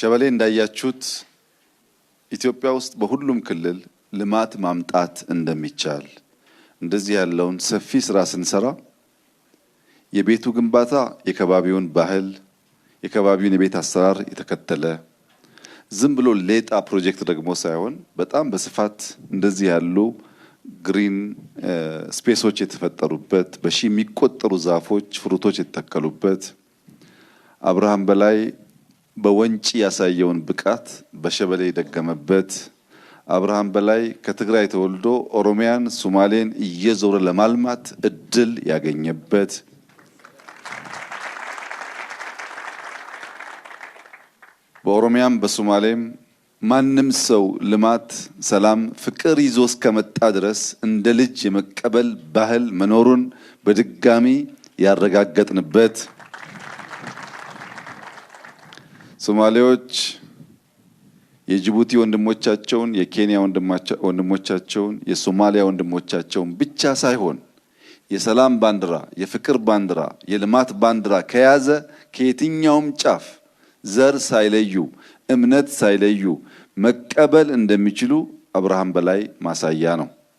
ሸበሌ እንዳያችሁት ኢትዮጵያ ውስጥ በሁሉም ክልል ልማት ማምጣት እንደሚቻል እንደዚህ ያለውን ሰፊ ስራ ስንሰራ የቤቱ ግንባታ የከባቢውን ባህል የከባቢውን የቤት አሰራር የተከተለ ዝም ብሎ ሌጣ ፕሮጀክት ደግሞ ሳይሆን በጣም በስፋት እንደዚህ ያሉ ግሪን ስፔሶች የተፈጠሩበት በሺ የሚቆጠሩ ዛፎች ፍሩቶች የተተከሉበት አብርሃም በላይ በወንጪ ያሳየውን ብቃት በሸበሌ ደገመበት አብርሃም በላይ ከትግራይ ተወልዶ ኦሮሚያን ሶማሌን እየዞረ ለማልማት እድል ያገኘበት በኦሮሚያም በሶማሌም ማንም ሰው ልማት ሰላም ፍቅር ይዞ እስከመጣ ድረስ እንደ ልጅ የመቀበል ባህል መኖሩን በድጋሚ ያረጋገጥንበት ሶማሌዎች የጅቡቲ ወንድሞቻቸውን የኬንያ ወንድሞቻቸውን የሶማሊያ ወንድሞቻቸውን ብቻ ሳይሆን የሰላም ባንዲራ የፍቅር ባንዲራ የልማት ባንዲራ ከያዘ ከየትኛውም ጫፍ ዘር ሳይለዩ እምነት ሳይለዩ መቀበል እንደሚችሉ አብርሃም በላይ ማሳያ ነው።